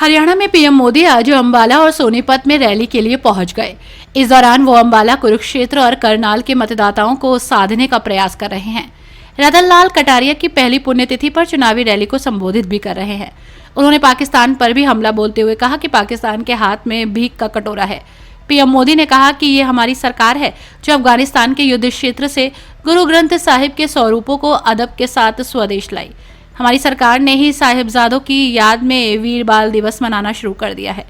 हरियाणा में पीएम मोदी आज अंबाला और सोनीपत में रैली के लिए पहुंच गए। इस दौरान वो अंबाला, कुरुक्षेत्र और करनाल के मतदाताओं को साधने का प्रयास कर रहे हैं। रतन लाल कटारिया की पहली पुण्यतिथि पर चुनावी रैली को संबोधित भी कर रहे हैं। उन्होंने पाकिस्तान पर भी हमला बोलते हुए कहा कि पाकिस्तान के हाथ में भीख का कटोरा है। पीएम मोदी ने कहा कि ये हमारी सरकार है जो अफगानिस्तान के युद्ध क्षेत्र से गुरु ग्रंथ साहिब के स्वरूपों को अदब के साथ स्वदेश लाई। हमारी सरकार ने ही साहिबजादों की याद में वीर बाल दिवस मनाना शुरू कर दिया है।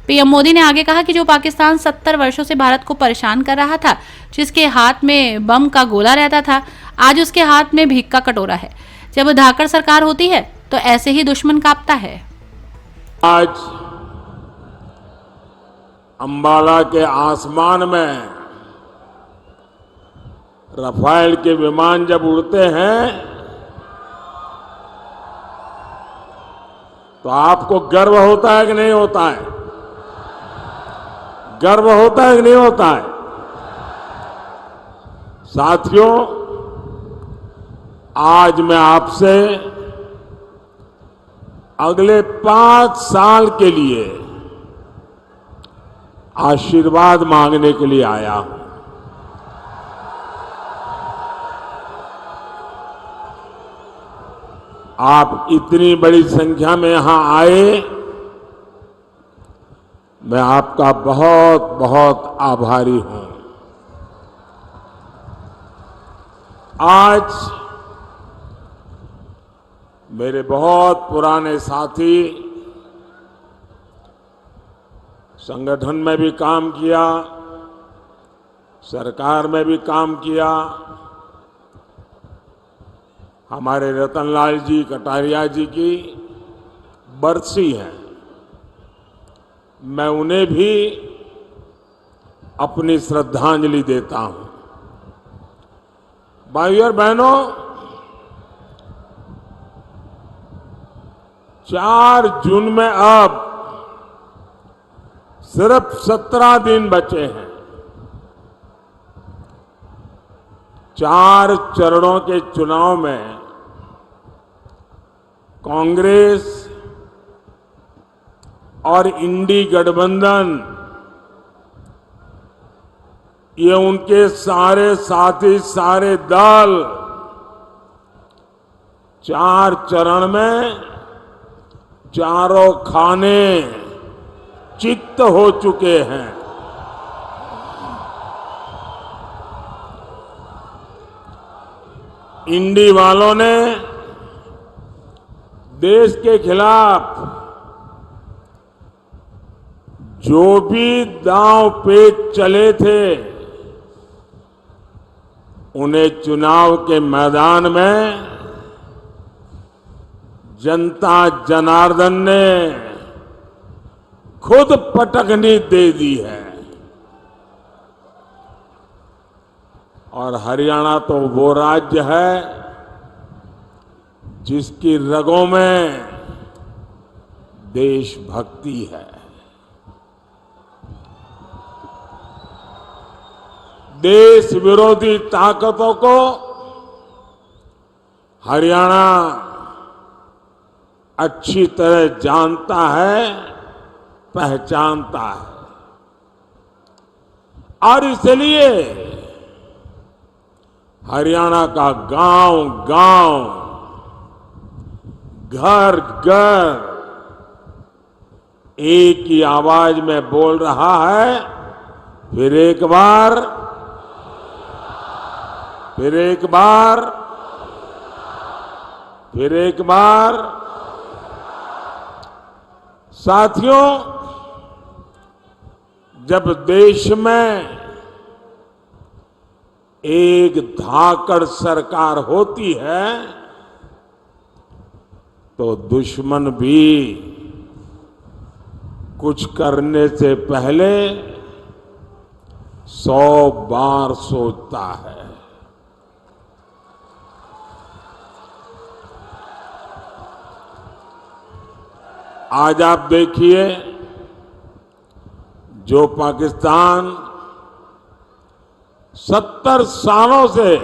पीएम मोदी ने आगे कहा कि जो पाकिस्तान 70 वर्षों से भारत को परेशान कर रहा था, जिसके हाथ में बम का गोला रहता था, आज उसके हाथ में भीख का कटोरा है। जब धाकड़ सरकार होती है तो ऐसे ही दुश्मन कांपता है। आज अंबाला के आसमान में राफेल के विमान जब उड़ते हैं तो आपको गर्व होता है कि नहीं होता है? गर्व होता है कि नहीं होता है? साथियों, आज मैं आपसे अगले 5 साल के लिए आशीर्वाद मांगने के लिए आया हूं। आप इतनी बड़ी संख्या में यहां आए, मैं आपका बहुत बहुत आभारी हूं। आज मेरे बहुत पुराने साथी, संगठन में भी काम किया, सरकार में भी काम किया, हमारे रतनलाल जी कटारिया जी की बरसी है। मैं उन्हें भी अपनी श्रद्धांजलि देता हूं। भाइयों और बहनों, 4 जून में अब सिर्फ 17 दिन बचे हैं। 4 चरणों के चुनाव में कांग्रेस और इंडी गठबंधन, ये उनके सारे साथी, सारे दल 4 चरण में चारों खाने चित्त हो चुके हैं। इंडी वालों ने देश के खिलाफ जो भी दांव पेच चले थे, उन्हें चुनाव के मैदान में जनता जनार्दन ने खुद पटकनी दे दी है। और हरियाणा तो वो राज्य है जिसकी रगों में देशभक्ति है। देश विरोधी ताकतों को हरियाणा अच्छी तरह जानता है, पहचानता है। और इसलिए हरियाणा का गांव-गांव, घर-घर एक ही आवाज में बोल रहा है, फिर एक बार, फिर एक बार, फिर एक बार। साथियों, जब देश में एक धाकड़ सरकार होती है तो दुश्मन भी कुछ करने से पहले 100 बार सोचता है। आज आप देखिए, जो पाकिस्तान 70 सालों से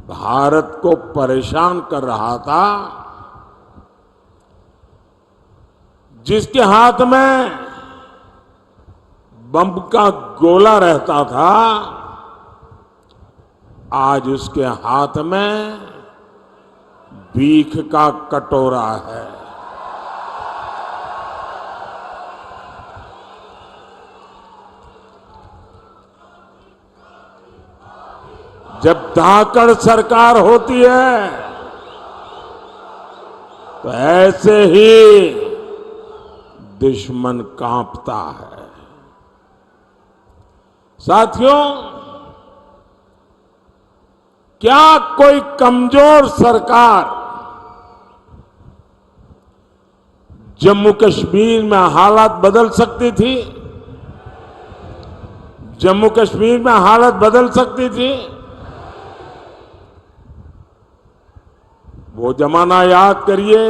भारत को परेशान कर रहा था, जिसके हाथ में बम का गोला रहता था, आज उसके हाथ में भीख का कटोरा है। जब धाकड़ सरकार होती है तो ऐसे ही दुश्मन कांपता है। साथियों, क्या कोई कमजोर सरकार जम्मू कश्मीर में हालात बदल सकती थी? जम्मू कश्मीर में हालत बदल सकती थी? वो जमाना याद करिए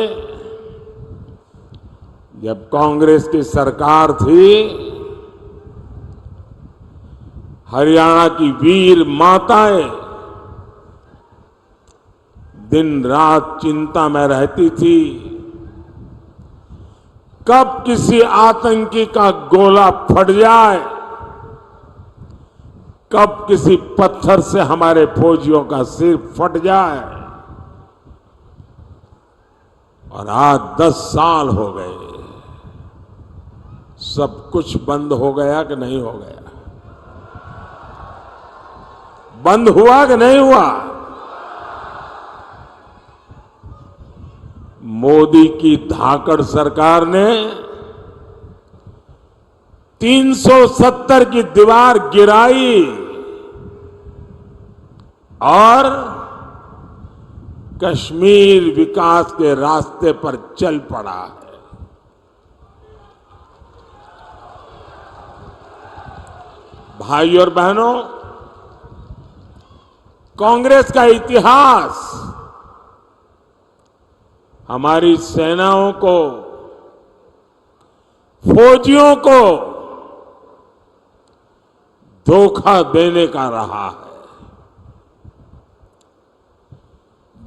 जब कांग्रेस की सरकार थी। हरियाणा की वीर माताएं दिन रात चिंता में रहती थी, कब किसी आतंकी का गोला फट जाए, कब किसी पत्थर से हमारे फौजियों का सिर फट जाए। और आज 10 साल हो गए, सब कुछ बंद हो गया कि नहीं हो गया? बंद हुआ कि नहीं हुआ? मोदी की धाकड़ सरकार ने 370 की दीवार गिराई और कश्मीर विकास के रास्ते पर चल पड़ा है। भाई और बहनों, कांग्रेस का इतिहास हमारी सेनाओं को, फौजियों को धोखा देने का रहा है।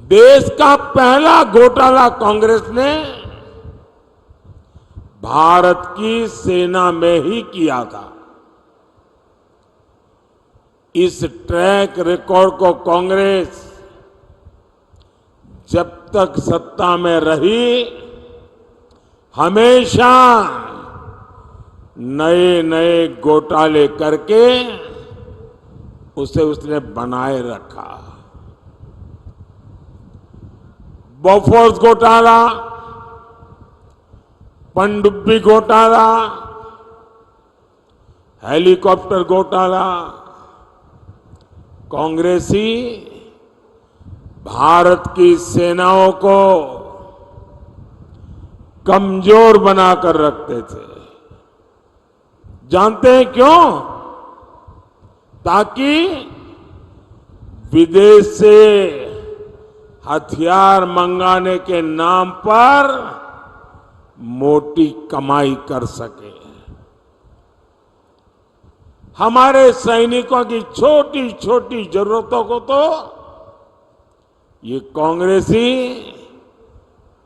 देश का पहला घोटाला कांग्रेस ने भारत की सेना में ही किया था। इस ट्रैक रिकॉर्ड को कांग्रेस जब तक सत्ता में रही हमेशा नए नए घोटाले करके उसे उसने बनाए रखा। बोफोर्स घोटाला, पनडुब्बी घोटाला, हेलीकॉप्टर घोटाला, कांग्रेसी भारत की सेनाओं को कमजोर बनाकर रखते थे। जानते हैं क्यों? ताकि विदेश से हथियार मंगाने के नाम पर मोटी कमाई कर सके। हमारे सैनिकों की छोटी छोटी जरूरतों को तो ये कांग्रेसी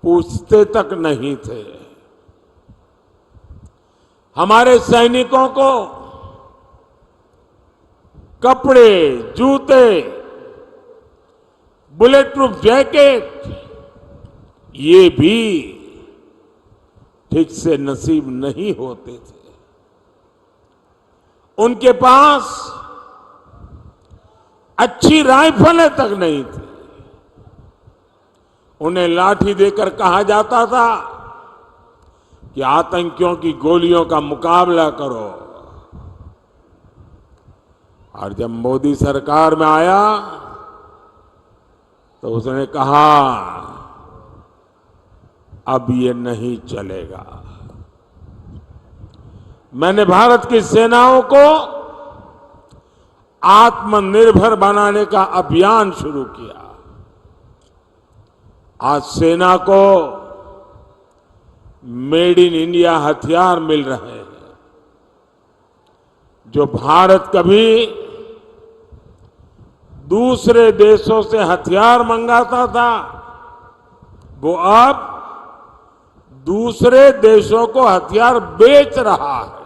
पूछते तक नहीं थे। हमारे सैनिकों को कपड़े, जूते, बुलेट प्रूफ जैकेट ये भी ठीक से नसीब नहीं होते थे। उनके पास अच्छी राइफलें तक नहीं थी। उन्हें लाठी देकर कहा जाता था कि आतंकियों की गोलियों का मुकाबला करो। और जब मोदी सरकार में आया तो उसने कहा अब ये नहीं चलेगा। मैंने भारत की सेनाओं को आत्मनिर्भर बनाने का अभियान शुरू किया। आज सेना को मेड इन इंडिया हथियार मिल रहे हैं। जो भारत कभी दूसरे देशों से हथियार मंगाता था, वो अब दूसरे देशों को हथियार बेच रहा है।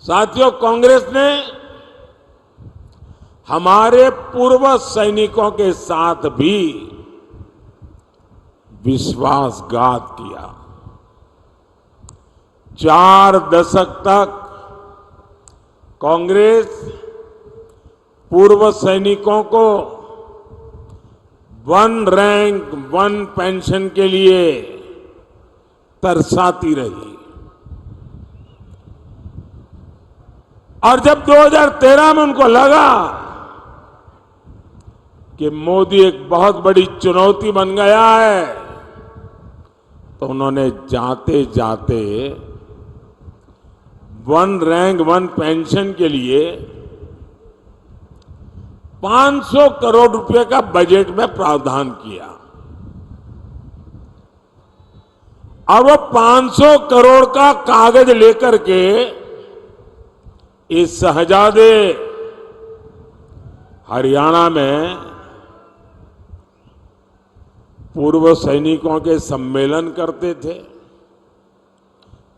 साथियों, कांग्रेस ने हमारे पूर्व सैनिकों के साथ भी विश्वासघात किया। 4 दशक तक कांग्रेस पूर्व सैनिकों को 1 रैंक 1 पेंशन के लिए तरसाती रही। और जब 2013 में उनको लगा कि मोदी एक बहुत बड़ी चुनौती बन गया है, तो उन्होंने जाते जाते 1 रैंक 1 पेंशन के लिए 500 करोड़ रुपए का बजट में प्रावधान किया। और वो 500 करोड़ का कागज लेकर के इस शहजादे हरियाणा में पूर्व सैनिकों के सम्मेलन करते थे,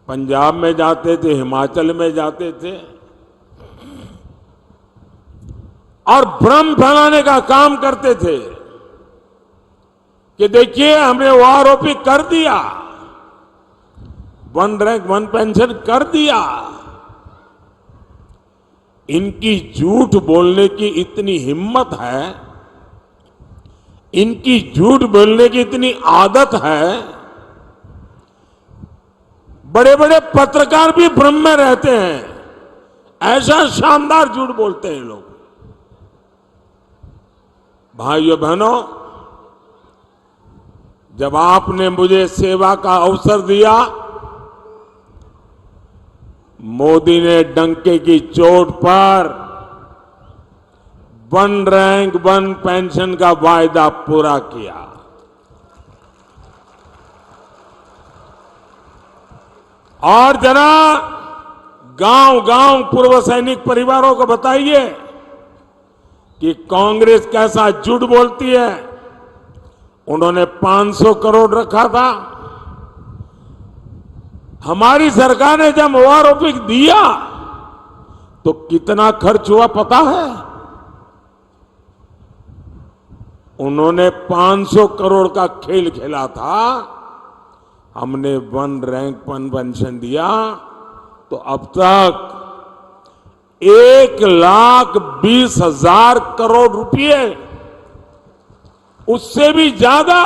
पंजाब में जाते थे, हिमाचल में जाते थे और भ्रम फैलाने का काम करते थे कि देखिए हमने वो आरोपी कर दिया, 1 रैंक 1 पेंशन कर दिया। इनकी झूठ बोलने की इतनी हिम्मत है, इनकी झूठ बोलने की इतनी आदत है, बड़े बड़े पत्रकार भी भ्रम में रहते हैं। ऐसा शानदार झूठ बोलते हैं लोग। भाइयों बहनों, जब आपने मुझे सेवा का अवसर दिया, मोदी ने डंके की चोट पर 1 रैंक 1 पेंशन का वायदा पूरा किया। और जरा गांव-गांव पूर्व सैनिक परिवारों को बताइए कि कांग्रेस कैसा झूठ बोलती है। उन्होंने 500 करोड़ रखा था। हमारी सरकार ने जब ओआरओपी दिया तो कितना खर्च हुआ पता है? उन्होंने 500 करोड़ का खेल खेला था, हमने 1 रैंक 1 पेंशन दिया, तो अब तक 1,20,000 करोड़ रुपए, उससे भी ज्यादा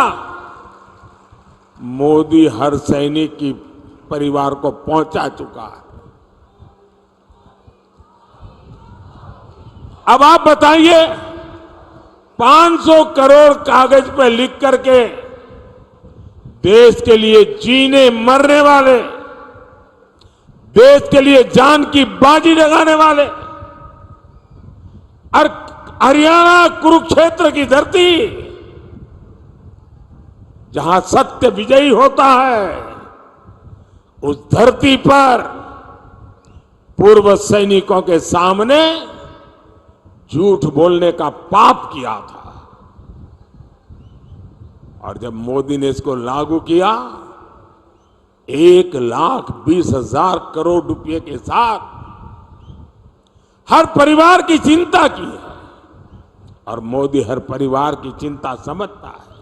मोदी हर सैनिक की परिवार को पहुंचा चुका है। अब आप बताइए, 500 करोड़ कागज पे लिख करके देश के लिए जीने मरने वाले, देश के लिए जान की बाजी लगाने वाले, और हरियाणा कुरुक्षेत्र की धरती जहां सत्य विजयी होता है, उस धरती पर पूर्व सैनिकों के सामने झूठ बोलने का पाप किया था। और जब मोदी ने इसको लागू किया, 1,20,000 करोड़ रुपए के साथ हर परिवार की चिंता की है। और मोदी हर परिवार की चिंता समझता है,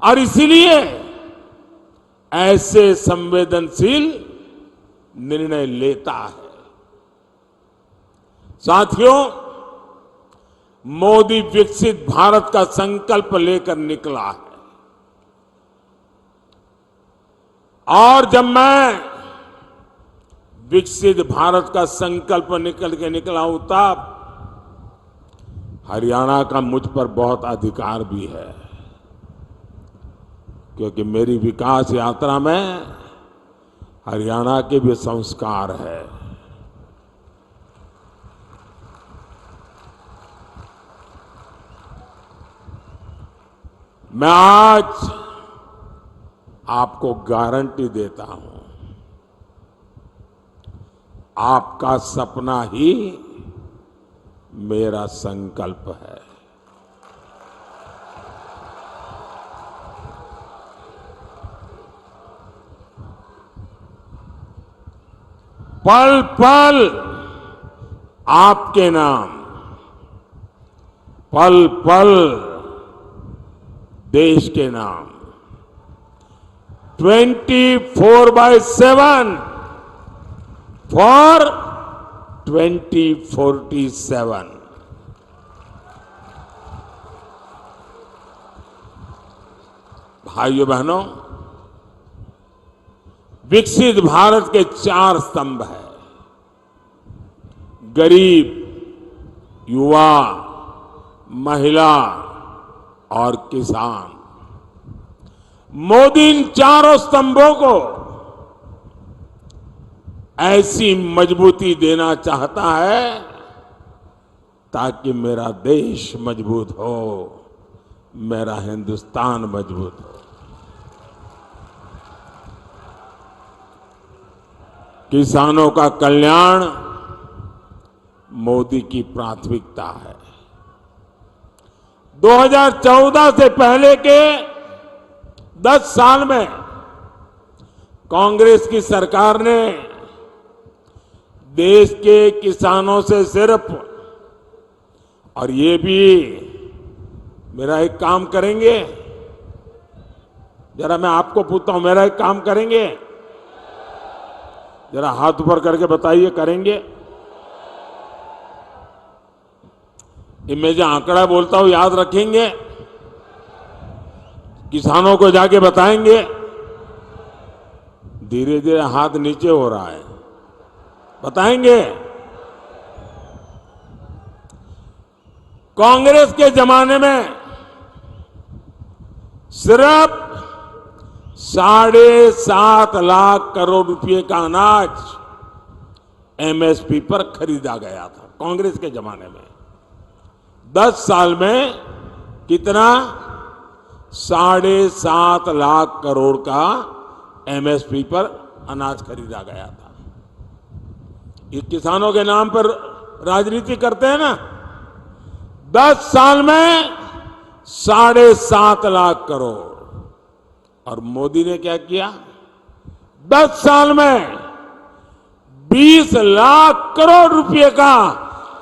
और इसीलिए ऐसे संवेदनशील निर्णय लेता है। साथियों, मोदी विकसित भारत का संकल्प लेकर निकला है। और जब मैं विकसित भारत का संकल्प निकल के निकला हूं, तब हरियाणा का मुझ पर बहुत अधिकार भी है, क्योंकि मेरी विकास यात्रा में हरियाणा के भी संस्कार है। मैं आज आपको गारंटी देता हूं, आपका सपना ही मेरा संकल्प है। पल पल आपके नाम, पल पल देश के नाम, 24/7 फॉर 2047। भाइयों बहनों, विकसित भारत के 4 स्तंभ हैं: गरीब, युवा, महिला और किसान। मोदी इन 4 स्तंभों को ऐसी मजबूती देना चाहता है ताकि मेरा देश मजबूत हो, मेरा हिंदुस्तान मजबूत हो। किसानों का कल्याण मोदी की प्राथमिकता है। 2014 से पहले के 10 साल में कांग्रेस की सरकार ने देश के किसानों से सिर्फ, और ये भी मेरा एक काम करेंगे, जरा मैं आपको पूछता हूं, मेरा एक काम करेंगे? जरा हाथ ऊपर करके बताइए, करेंगे? ये मैं जो आंकड़ा बोलता हूं याद रखेंगे? किसानों को जाके बताएंगे? धीरे धीरे हाथ नीचे हो रहा है, बताएंगे? कांग्रेस के जमाने में सिर्फ 7.5 लाख करोड़ रुपए का अनाज एमएसपी पर खरीदा गया था कांग्रेस के जमाने में। 10 साल में कितना? 7.5 लाख करोड़ का एमएसपी पर अनाज खरीदा गया था। ये किसानों के नाम पर राजनीति करते हैं ना। 10 साल में 7.5 लाख करोड़। और मोदी ने क्या किया? 10 साल में 20 लाख करोड़ रुपए का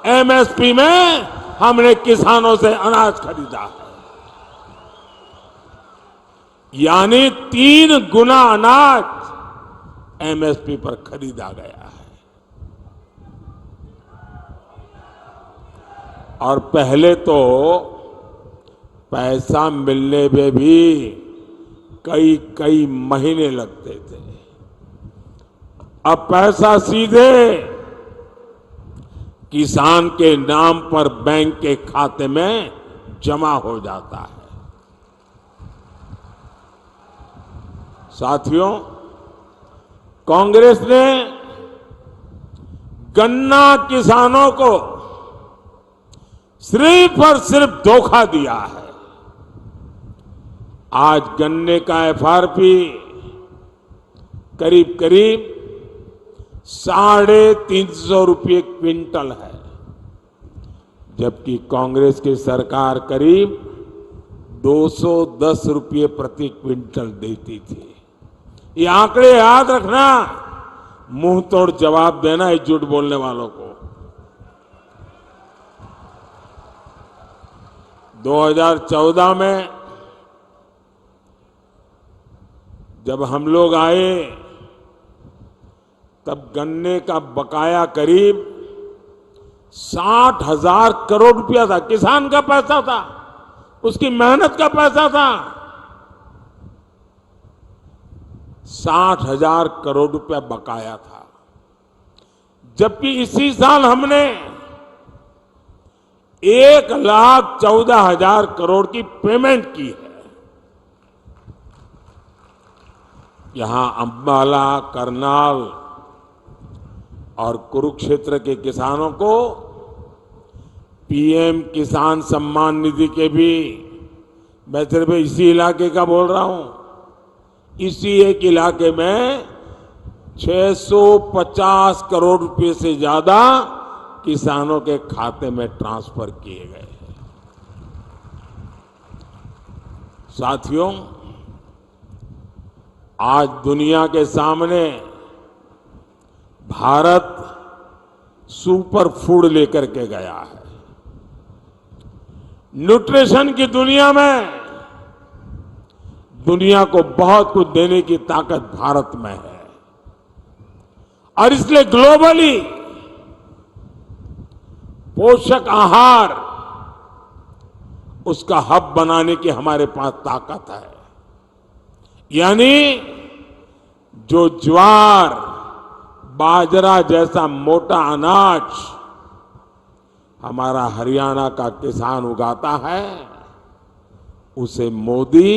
एमएसपी में हमने किसानों से अनाज खरीदा, यानी 3 गुना अनाज एमएसपी पर खरीदा गया है। और पहले तो पैसा मिलने में भी कई कई महीने लगते थे। अब पैसा सीधे किसान के नाम पर बैंक के खाते में जमा हो जाता है। साथियों, कांग्रेस ने गन्ना किसानों को सिर्फ और सिर्फ धोखा दिया है। आज गन्ने का एफआरपी करीब करीब 350 रुपये क्विंटल है, जबकि कांग्रेस की सरकार करीब 210 रुपये प्रति क्विंटल देती थी। ये आंकड़े याद रखना, मुंह तोड़ जवाब देना है झूठ बोलने वालों को। 2014 में जब हम लोग आए तब गन्ने का बकाया करीब 60,000 करोड़ रुपया था। किसान का पैसा था, उसकी मेहनत का पैसा था। 60,000 करोड़ रुपया बकाया था, जबकि इसी साल हमने 1,14,000 करोड़ की पेमेंट की है। यहां अंबाला, करनाल और कुरुक्षेत्र के किसानों को पीएम किसान सम्मान निधि के भी, मैं सिर्फ इसी इलाके का बोल रहा हूं, इसी एक इलाके में 650 करोड़ रुपए से ज्यादा किसानों के खाते में ट्रांसफर किए गए हैं। साथियों, आज दुनिया के सामने भारत सुपर फूड लेकर के गया है। न्यूट्रिशन की दुनिया में दुनिया को बहुत कुछ देने की ताकत भारत में है और इसलिए ग्लोबली पोषक आहार उसका हब बनाने की हमारे पास ताकत है। यानी जो ज्वार बाजरा जैसा मोटा अनाज हमारा हरियाणा का किसान उगाता है, उसे मोदी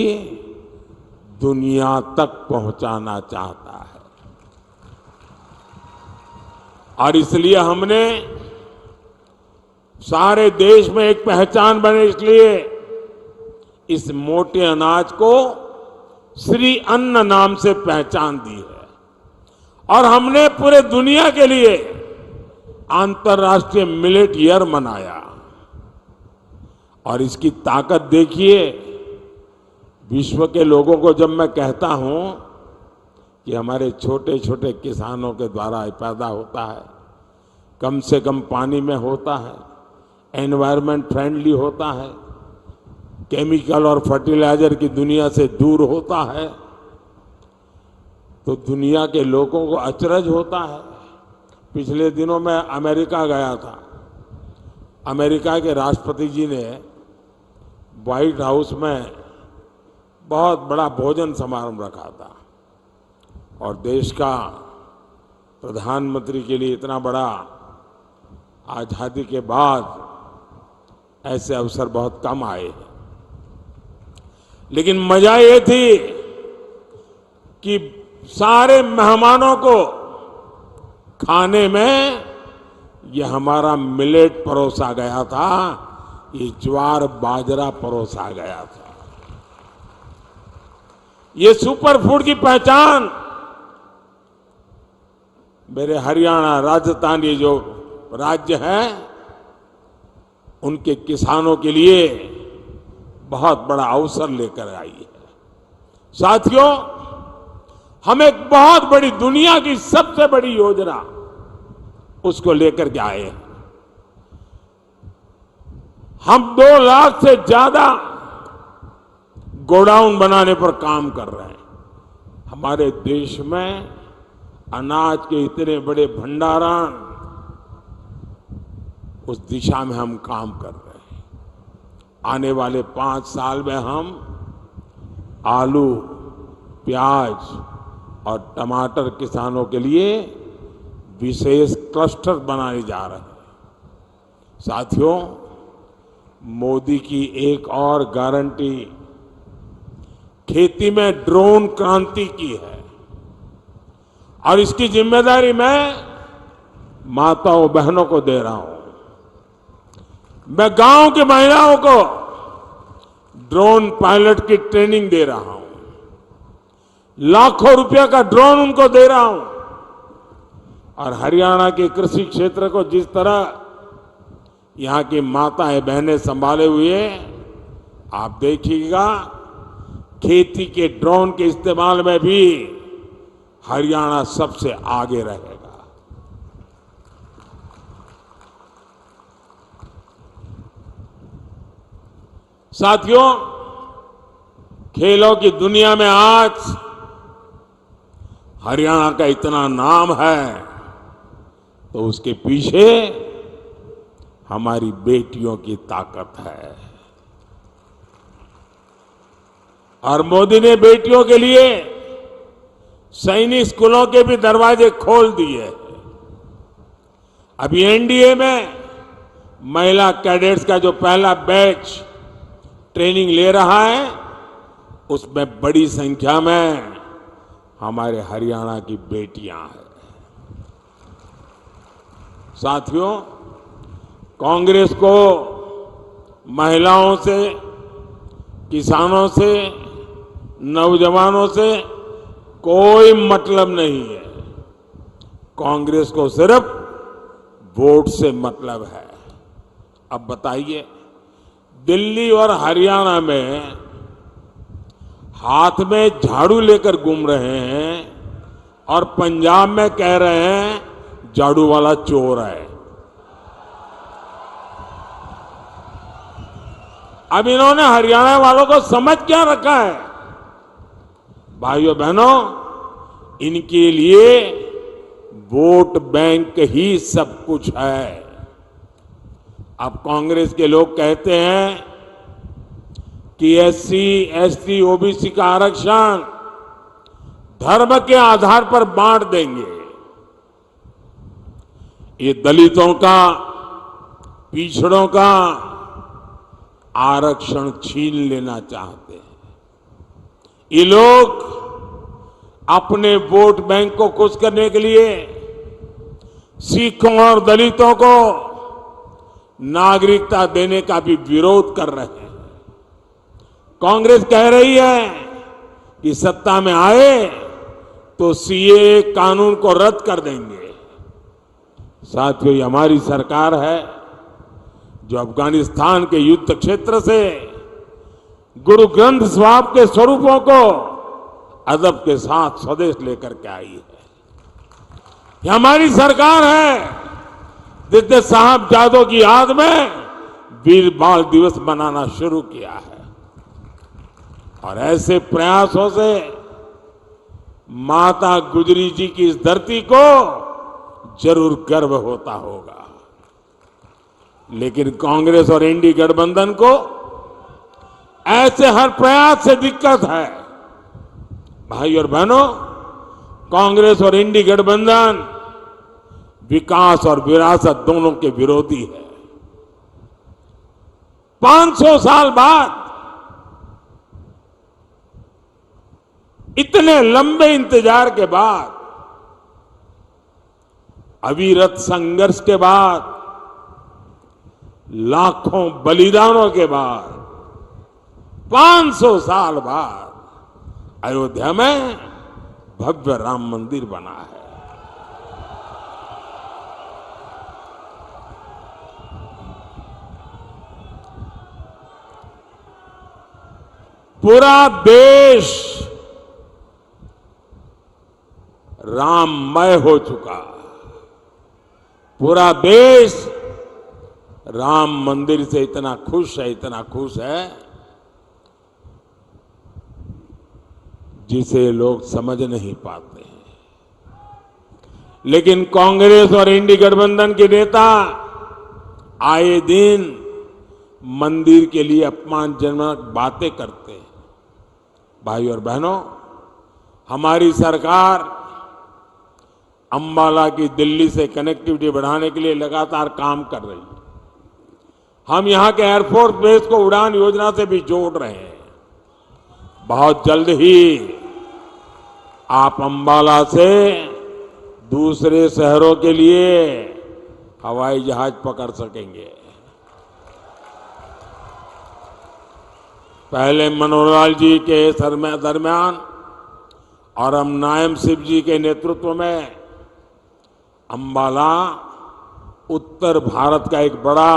दुनिया तक पहुंचाना चाहता है। और इसलिए हमने सारे देश में एक पहचान बने, इसलिए इस मोटे अनाज को श्री अन्न नाम से पहचान दी है। और हमने पूरे दुनिया के लिए अंतर्राष्ट्रीय मिलेट ईयर मनाया। और इसकी ताकत देखिए, विश्व के लोगों को जब मैं कहता हूं कि हमारे छोटे छोटे किसानों के द्वारा पैदा होता है, कम से कम पानी में होता है, एनवायरमेंट फ्रेंडली होता है, केमिकल और फर्टिलाइजर की दुनिया से दूर होता है, तो दुनिया के लोगों को अचरज होता है। पिछले दिनों मैं अमेरिका गया था। अमेरिका के राष्ट्रपति जी ने व्हाइट हाउस में बहुत बड़ा भोजन समारोह रखा था और देश का प्रधानमंत्री के लिए इतना बड़ा आजादी के बाद ऐसे अवसर बहुत कम आए हैं। लेकिन मजा ये थी कि सारे मेहमानों को खाने में ये हमारा मिलेट परोसा गया था, ये ज्वार बाजरा परोसा गया था। ये सुपर फूड की पहचान मेरे हरियाणा, राजस्थान, ये जो राज्य है, उनके किसानों के लिए बहुत बड़ा अवसर लेकर आई है। साथियों, हम एक बहुत बड़ी, दुनिया की सबसे बड़ी योजना उसको लेकर के आए हैं। हम 2 लाख से ज्यादा गोडाउन बनाने पर काम कर रहे हैं। हमारे देश में अनाज के इतने बड़े भंडारण, उस दिशा में हम काम कर रहे हैं। आने वाले 5 साल में हम आलू, प्याज और टमाटर किसानों के लिए विशेष क्लस्टर बनाने जा रहे हैं। साथियों, मोदी की एक और गारंटी खेती में ड्रोन क्रांति की है और इसकी जिम्मेदारी मैं माताओं बहनों को दे रहा हूं। मैं गांव की महिलाओं को ड्रोन पायलट की ट्रेनिंग दे रहा हूं, लाखों रुपया का ड्रोन उनको दे रहा हूं। और हरियाणा के कृषि क्षेत्र को जिस तरह यहां की माताएं बहनें संभाले हुए, आप देखिएगा खेती के ड्रोन के इस्तेमाल में भी हरियाणा सबसे आगे रहेगा। साथियों, खेलों की दुनिया में आज हरियाणा का इतना नाम है, तो उसके पीछे हमारी बेटियों की ताकत है। और मोदी ने बेटियों के लिए सैनिक स्कूलों के भी दरवाजे खोल दिए। अभी एनडीए में महिला कैडेट्स का जो पहला बैच ट्रेनिंग ले रहा है, उसमें बड़ी संख्या में हमारे हरियाणा की बेटियां हैं। साथियों, कांग्रेस को महिलाओं से, किसानों से, नौजवानों से कोई मतलब नहीं है। कांग्रेस को सिर्फ वोट से मतलब है। अब बताइए, दिल्ली और हरियाणा में हाथ में झाड़ू लेकर घूम रहे हैं और पंजाब में कह रहे हैं झाड़ू वाला चोर है। अब इन्होंने हरियाणा वालों को समझ क्या रखा है? भाइयों बहनों, इनके लिए वोट बैंक ही सब कुछ है। अब कांग्रेस के लोग कहते हैं कि एससी, एसटी, ओबीसी का आरक्षण धर्म के आधार पर बांट देंगे। ये दलितों का, पिछड़ों का आरक्षण छीन लेना चाहते हैं। ये लोग अपने वोट बैंक को खुश करने के लिए सिखों और दलितों को नागरिकता देने का भी विरोध कर रहे हैं। कांग्रेस कह रही है कि सत्ता में आए तो सीए कानून को रद्द कर देंगे। साथियों, ये हमारी सरकार है जो अफगानिस्तान के युद्ध क्षेत्र से गुरु ग्रंथ साहब के स्वरूपों को अदब के साथ स्वदेश लेकर के आई है। ये हमारी सरकार है जिसने साहबजादों की याद में वीर बाल दिवस मनाना शुरू किया है। और ऐसे प्रयासों से माता गुजरी जी की इस धरती को जरूर गर्व होता होगा। लेकिन कांग्रेस और एनडीए गठबंधन को ऐसे हर प्रयास से दिक्कत है। भाई और बहनों, कांग्रेस और एनडीए गठबंधन विकास और विरासत दोनों के विरोधी है। 500 साल बाद, इतने लंबे इंतजार के बाद, अविरत संघर्ष के बाद, लाखों बलिदानों के बाद, 500 साल बाद अयोध्या में भव्य राम मंदिर बना है। पूरा देश राममय हो चुका। पूरा देश राम मंदिर से इतना खुश है, इतना खुश है, जिसे लोग समझ नहीं पाते हैं। लेकिन कांग्रेस और इंडी गठबंधन के नेता आए दिन मंदिर के लिए अपमानजनक बातें करते हैं। भाई और बहनों, हमारी सरकार अंबाला की दिल्ली से कनेक्टिविटी बढ़ाने के लिए लगातार काम कर रही है। हम यहां के एयरफोर्स बेस को उड़ान योजना से भी जोड़ रहे हैं। बहुत जल्द ही आप अंबाला से दूसरे शहरों के लिए हवाई जहाज पकड़ सकेंगे। पहले मनोहर लाल जी के दरमियान और हम नायब सिंह जी के नेतृत्व में अंबाला उत्तर भारत का एक बड़ा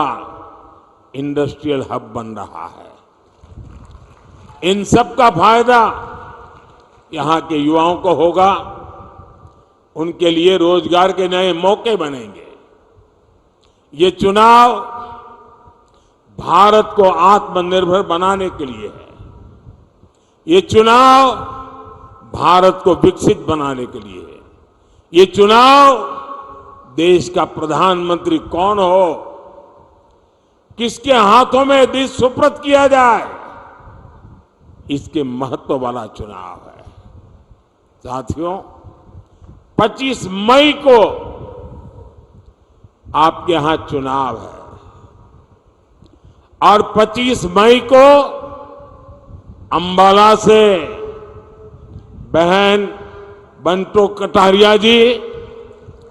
इंडस्ट्रियल हब बन रहा है। इन सब का फायदा यहां के युवाओं को होगा। उनके लिए रोजगार के नए मौके बनेंगे। ये चुनाव भारत को आत्मनिर्भर बनाने के लिए है। ये चुनाव भारत को विकसित बनाने के लिए है। ये चुनाव देश का प्रधानमंत्री कौन हो, किसके हाथों में देश सुपुर्द किया जाए, इसके महत्व वाला चुनाव है। साथियों, 25 मई को आपके यहां चुनाव है और 25 मई को अंबाला से बहन बंटो कटारिया जी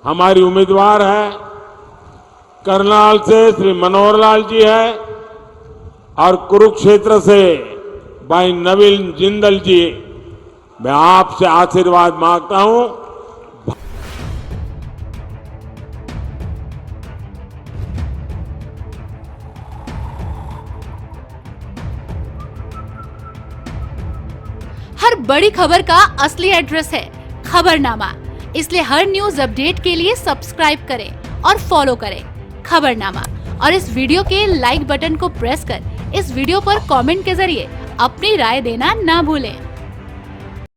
हमारी उम्मीदवार है। करनाल से श्री मनोहर लाल जी है और कुरुक्षेत्र से भाई नवीन जिंदल जी। मैं आपसे आशीर्वाद मांगता हूं। हर बड़ी खबर का असली एड्रेस है खबरनामा। इसलिए हर न्यूज अपडेट के लिए सब्सक्राइब करें और फॉलो करें खबरनामा। और इस वीडियो के लाइक बटन को प्रेस कर इस वीडियो पर कमेंट के जरिए अपनी राय देना ना भूलें।